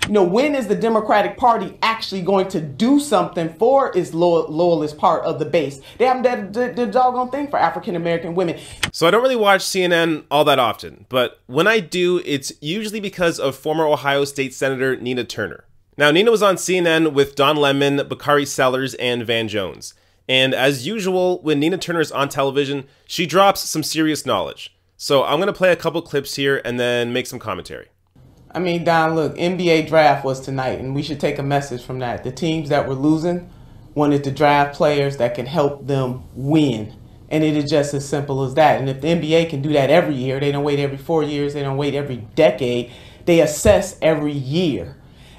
When is the Democratic Party actually going to do something for its loyalist part of the base? They haven't done the doggone thing for African American women. So I don't really watch CNN all that often, but when I do, it's usually because of former Ohio State Senator Nina Turner. Now, Nina was on CNN with Don Lemon, Bakari Sellers, and Van Jones. And as usual, when Nina Turner is on television, she drops some serious knowledge. So I'm going to play a couple clips here and then make some commentary. I mean, Don, look, NBA draft was tonight, and we should take a message from that. The teams that were losing wanted to draft players that can help them win. And it is just as simple as that. And if the NBA can do that every year, they don't wait every 4 years, they don't wait every decade, they assess every year.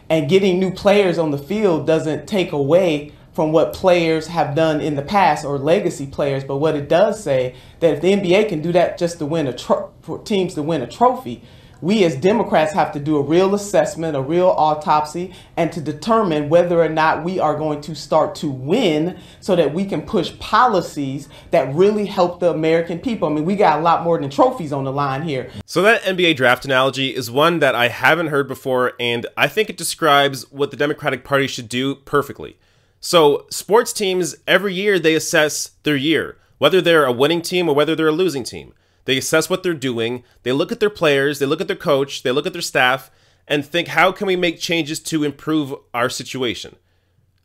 And getting new players on the field doesn't take away from what players have done in the past or legacy players, but what it does say that if the NBA can do that just to win for teams to win a trophy, we as Democrats have to do a real assessment, a real autopsy, and to determine whether or not we are going to start to win so that we can push policies that really help the American people. I mean, we got a lot more than trophies on the line here. So that NBA draft analogy is one that I haven't heard before, and I think it describes what the Democratic Party should do perfectly. So sports teams, every year they assess their year, whether they're a winning team or whether they're a losing team. They assess what they're doing, they look at their players, they look at their coach, they look at their staff, and think, how can we make changes to improve our situation?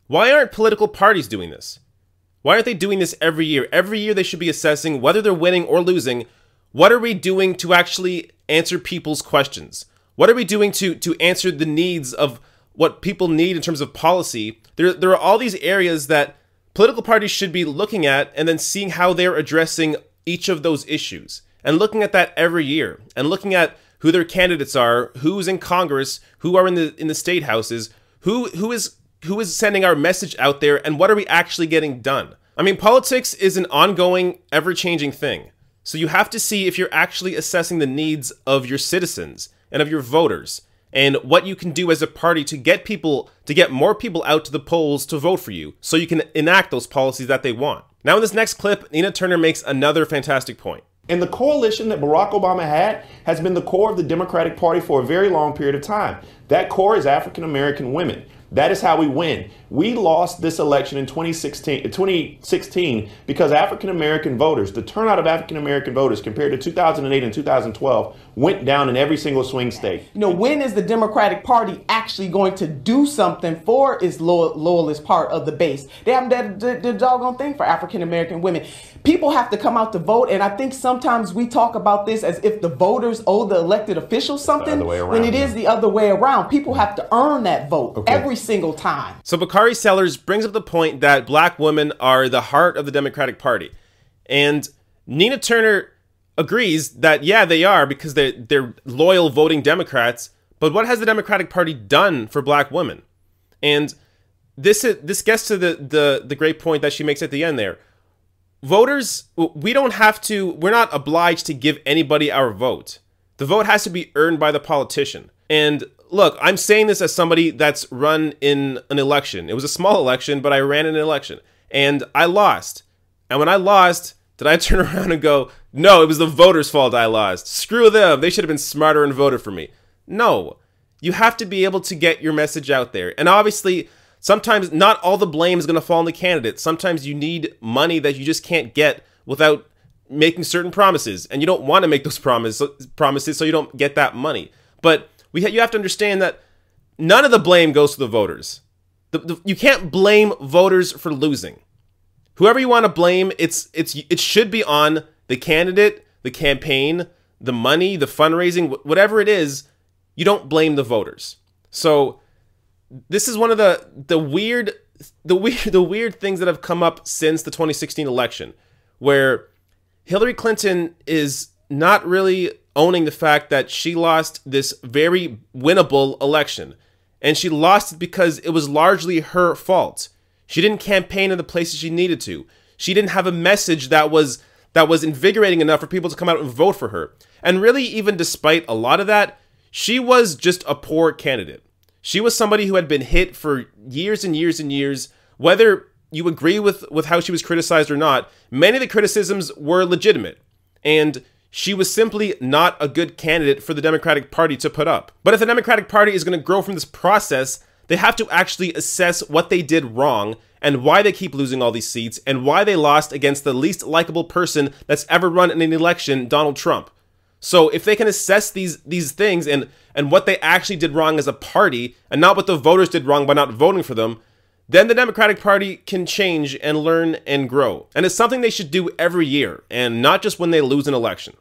Why aren't political parties doing this? Why aren't they doing this every year? Every year they should be assessing whether they're winning or losing. What are we doing to actually answer people's questions? What are we doing to answer the needs of what people need in terms of policy? There are all these areas that political parties should be looking at and then seeing how they're addressing each of those issues. And looking at that every year and looking at who their candidates are, who's in Congress, who are in the state houses, who is sending our message out there, and what are we actually getting done? I mean, politics is an ongoing, ever-changing thing. So you have to see if you're actually assessing the needs of your citizens and of your voters and what you can do as a party to get more people out to the polls to vote for you so you can enact those policies that they want. Now in this next clip, Nina Turner makes another fantastic point. And the coalition that Barack Obama had has been the core of the Democratic Party for a very long period of time. That core is African American women. That is how we win. We lost this election in 2016 because African American voters, the turnout of African American voters compared to 2008 and 2012 went down in every single swing state. When is the Democratic Party actually going to do something for its loyalist part of the base? They haven't done the doggone thing for African American women. People have to come out to vote, and I think sometimes we talk about this as if the voters owe the elected officials something, when it is the other way around. People have to earn that vote every single time. So Bakari Sellers brings up the point that black women are the heart of the Democratic Party. And Nina Turner agrees that, yeah, they are, because they're loyal voting Democrats. But what has the Democratic Party done for black women? And this gets to the great point that she makes at the end there. Voters, we're not obliged to give anybody our vote. The vote has to be earned by the politician. And look, I'm saying this as somebody that's run in an election. It was a small election, but I ran in an election. And I lost. And when I lost, did I turn around and go, no, it was the voters' fault I lost. Screw them. They should have been smarter and voted for me. No. You have to be able to get your message out there. And obviously, sometimes not all the blame is going to fall on the candidate. Sometimes you need money that you just can't get without making certain promises. And you don't want to make those promises so you don't get that money. But you have to understand that none of the blame goes to the voters. You can't blame voters for losing. Whoever you want to blame, it should be on the candidate, the campaign, the money, the fundraising, whatever it is. You don't blame the voters. So this is one of the weird things that have come up since the 2016 election, where Hillary Clinton is not really owning the fact that she lost this very winnable election. And she lost it because it was largely her fault. She didn't campaign in the places she needed to. She didn't have a message that was invigorating enough for people to come out and vote for her. And really, even despite a lot of that, she was just a poor candidate. She was somebody who had been hit for years and years and years. Whether you agree with how she was criticized or not, many of the criticisms were legitimate. And she was simply not a good candidate for the Democratic Party to put up. But if the Democratic Party is going to grow from this process, they have to actually assess what they did wrong and why they keep losing all these seats and why they lost against the least likable person that's ever run in an election, Donald Trump. So if they can assess these things and what they actually did wrong as a party and not what the voters did wrong by not voting for them, then the Democratic Party can change and learn and grow. And it's something they should do every year and not just when they lose an election.